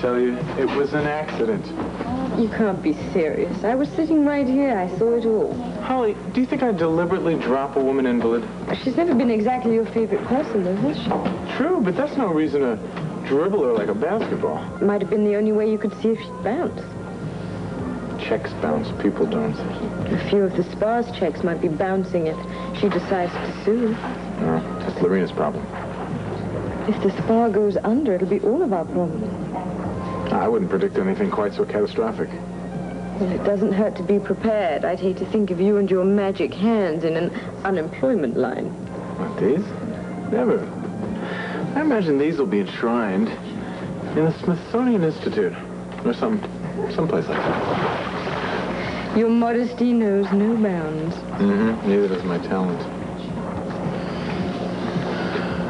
tell you, it was an accident. You can't be serious. I was sitting right here. I saw it all. Holly, do you think I'd deliberately drop a woman invalid? She's never been exactly your favorite person, though, has she? True, but that's no reason to dribble her like a basketball. Might have been the only way you could see if she'd bounce. Checks bounce, people don't. A few of the spa's checks might be bouncing if she decides to sue. No, that's Lorena's problem. If the spa goes under, it'll be all of our problems. I wouldn't predict anything quite so catastrophic. Well, it doesn't hurt to be prepared. I'd hate to think of you and your magic hands in an unemployment line. What, these? Never. I imagine these will be enshrined in the Smithsonian Institute or someplace like that. Your modesty knows no bounds. Mm-hmm. Neither does my talent.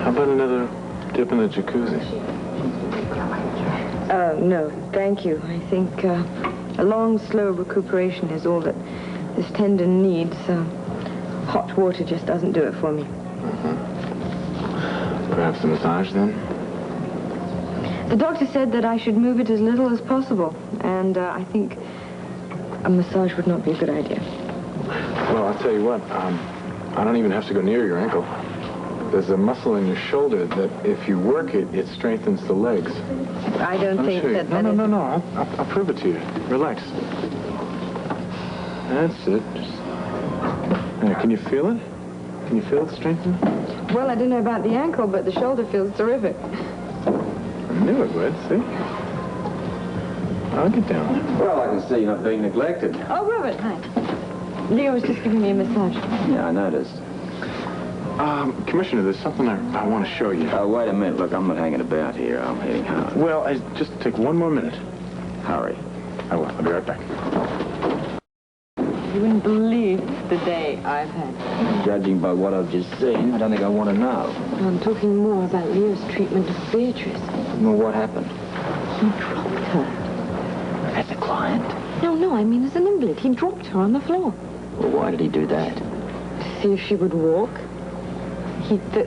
How about another dip in the jacuzzi? No, thank you. I think a long, slow recuperation is all that this tendon needs. Hot water just doesn't do it for me. Mm-hmm. Perhaps a massage, then? The doctor said that I should move it as little as possible, and I think a massage would not be a good idea. Well, I'll tell you what, I don't even have to go near your ankle. There's a muscle in your shoulder that if you work it, it strengthens the legs. I don't think that... No. I'll prove it to you. Relax. That's it. Can you feel it? Can you feel it strengthen? Well, I don't know about the ankle, but the shoulder feels terrific. I knew it would, see? I'll get down. Well, I can see you're not being neglected. Oh, Robert, hi. Leo was just giving me a massage. Yeah, I noticed. Commissioner, there's something I want to show you. Wait a minute. Look, I'm not hanging about here. I'm heading home. Well, just take one more minute. Hurry. I will. I'll be right back. You wouldn't believe the day I've had. Judging by what I've just seen, I don't think I want to know. I'm talking more about Leo's treatment of Beatrice. Well, what happened? He dropped her. As a client? No, I mean as an invalid. He dropped her on the floor. Well, why did he do that? To see if she would walk.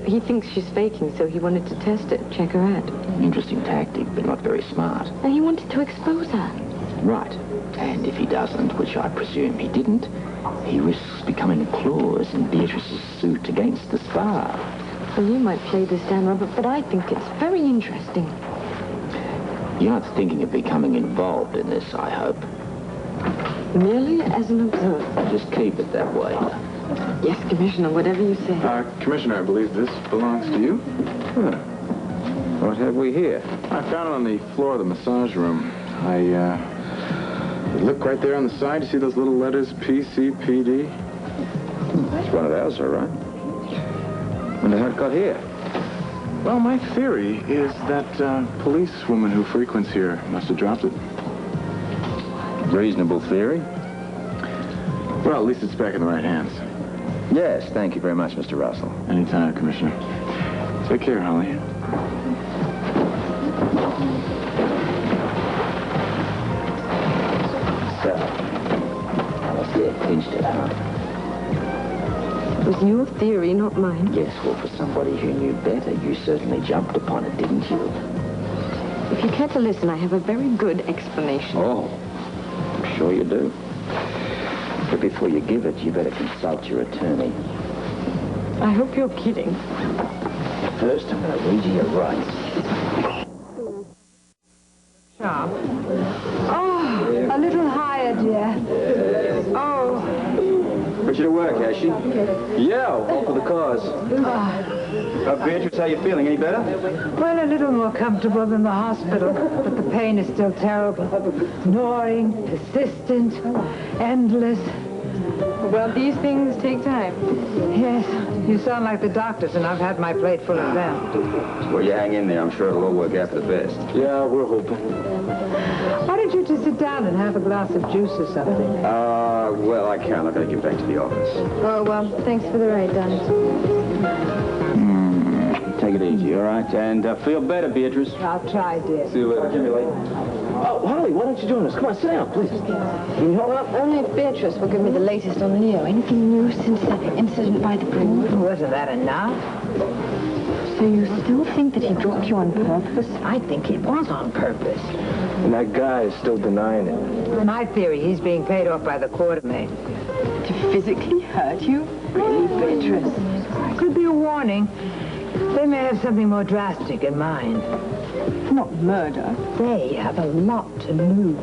He thinks she's faking, so he wanted to test it, check her out. Interesting tactic, but not very smart. And he wanted to expose her. Right. And if he doesn't, which I presume he didn't, he risks becoming a clause in Beatrice's suit against the spa. Well, you might play this down, Robert, but I think it's very interesting. You're not thinking of becoming involved in this, I hope. Merely as an observer. Just keep it that way. Yes, Commissioner, whatever you say. Commissioner, I believe this belongs to you. Huh. What have we here? I found it on the floor of the massage room. Look right there on the side. You see those little letters, PCPD? It's one of ours, all right. Wonder how it got here. Well, my theory is that policewoman who frequents here must have dropped it. Reasonable theory. Well, at least it's back in the right hands. Yes, thank you very much, Mr. Russell. Anytime, Commissioner. Take care, Holly. So, I must get pinched it, huh? It was your theory, not mine. Yes, well, for somebody who knew better, you certainly jumped upon it, didn't you? If you care to listen, I have a very good explanation. Oh, I'm sure you do. But before you give it, you better consult your attorney. I hope you're kidding. First, I'm going to read you your rights. Sharp. Oh, a little higher, dear. Oh. Put you to work, has she? Yeah, all for the cause. Beatrice, how you feeling? Any better? Well, a little more comfortable than the hospital, but the pain is still terrible. Gnawing, persistent, endless. Well, these things take time. Yes, you sound like the doctors, and I've had my plate full of them. Well, you hang in there. I'm sure it'll all work out for the best. Yeah, we're hoping. Why don't you just sit down and have a glass of juice or something? Well, I can't. I've got to get back to the office. Oh, well, thanks for the ride, darling. Take it easy, all right? And feel better, Beatrice. I'll try, dear. See you later. Jimmy, late. Oh, Holly, why don't you join us? Come on, sit down, please. Can you hold up? Only if Beatrice will give me the latest on Leo. Anything new since the incident by the pool? Wasn't that enough? So you still think that he dropped you on purpose? I think it was on purpose. And that guy is still denying it. My theory, he's being paid off by the quartermaid. To physically hurt you? Really, Beatrice? Could be a warning. They may have something more drastic in mind. Not murder. They have a lot to lose.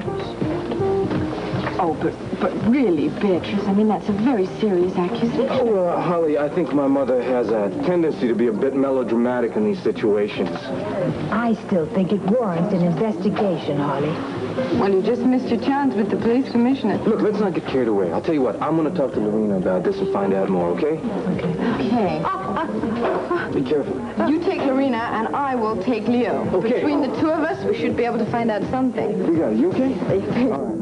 Oh, but really, Beatrice, I mean, that's a very serious accusation. Well, Holly, I think my mother has a tendency to be a bit melodramatic in these situations. I still think it warrants an investigation, Holly. Well, you just missed your chance with the police commissioner. Look, let's not get carried away. I'll tell you what, I'm going to talk to Lorena about this and find out more, okay? Okay. Be careful. You take Lorena, and I will take Leo. Okay. Between the two of us, we should be able to find out something. You got it. You okay? All right.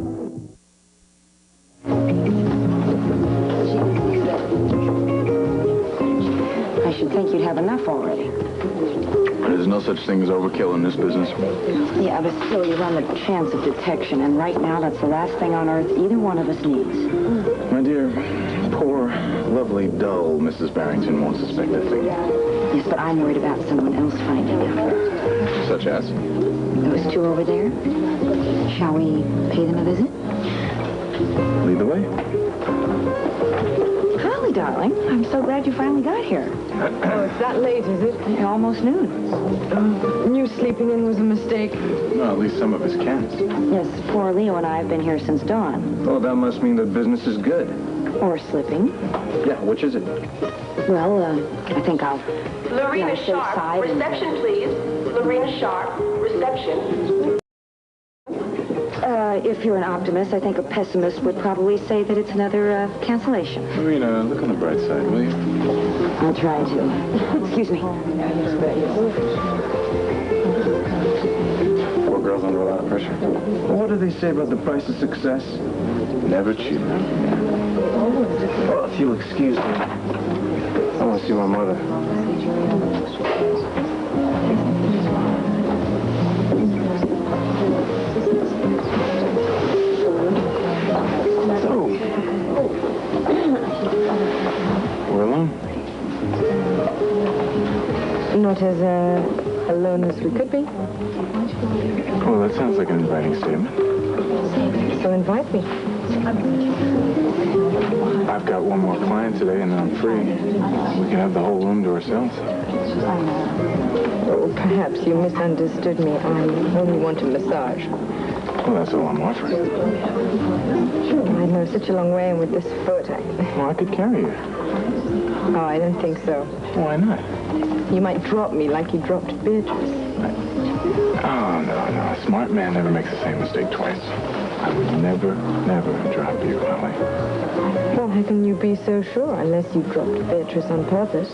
I should think you'd have enough already. There's no such thing as overkill in this business. Yeah, but still you run the chance of detection, and right now that's the last thing on earth either one of us needs. My dear, poor, lovely, dull Mrs. Barrington won't suspect a thing. Yes, but I'm worried about someone else finding out. Such as? Those two over there. Shall we pay them a visit? Lead the way. Holly, darling, I'm so glad you finally got here. Oh, it's that late, is it? Almost noon. You sleeping in was a mistake. Well, at least some of us can. Yes, poor Leo and I have been here since dawn. Oh, that must mean that business is good. Or slipping. Yeah, which is it? Well, I think I'll... Lorena stay Sharp, aside and- reception, please. Lorena Sharp, reception. If you're an optimist, I think a pessimist would probably say that it's another cancellation. Lorena, look on the bright side, will you? I'll try to. Excuse me. Poor girl's under a lot of pressure. What do they say about the price of success? Never cheap. Oh, if you'll excuse me, I want to see my mother. So, we're alone. Not as alone as we could be. Well, that sounds like an inviting statement. So invite me. I've got one more client today, and then I'm free. We can have the whole room to ourselves. Oh, perhaps you misunderstood me. I only want a massage. Well, that's all I'm offering. I know such a long way, and with this foot, Well, I could carry you. Oh, I don't think so. Why not? You might drop me like you dropped Beatrice. Oh, no. A smart man never makes the same mistake twice. I would never drop you, Holly. Well, how can you be so sure unless you dropped Beatrice on purpose?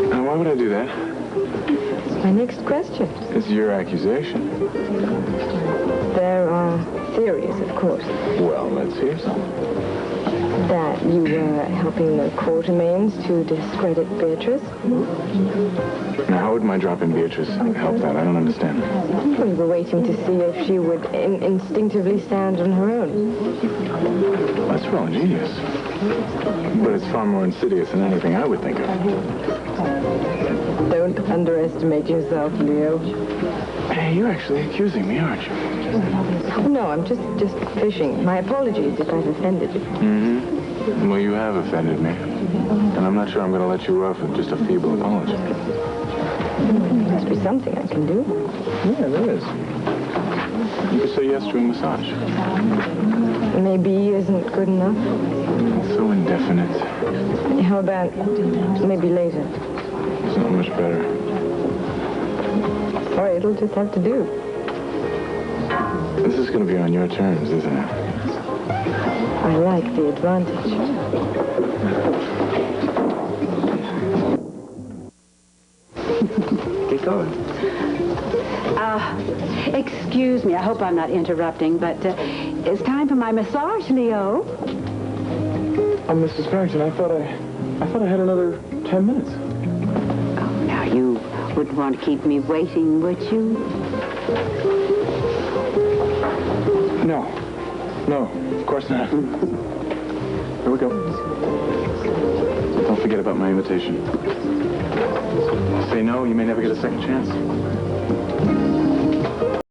Now, why would I do that? My next question. It's your accusation. There are theories, of course, Well, let's hear some. that you were helping the quartermains to discredit Beatrice. Now, how would my dropping Beatrice help that? I don't understand. We were waiting to see if she would instinctively stand on her own. That's real ingenious. But it's far more insidious than anything I would think of. Don't underestimate yourself, Leo. Hey, you're actually accusing me, aren't you? No, I'm just fishing. My apologies if I've offended you. Mm-hmm. Well, you have offended me. And I'm not sure I'm going to let you off with just a feeble apology. There must be something I can do. Yeah, there is. You could say yes to a massage. Maybe isn't good enough. It's so indefinite. How about maybe later? It's not much better. Or it'll just have to do. This is going to be on your terms, isn't it? I like the advantage. Keep going. Excuse me, I hope I'm not interrupting, but it's time for my massage, Leo. Oh, Mrs. Barrington, I thought I had another 10 minutes. Oh, now you wouldn't want to keep me waiting, would you? No, of course not. Here we go. Don't forget about my invitation. Say no, you may never get a second chance.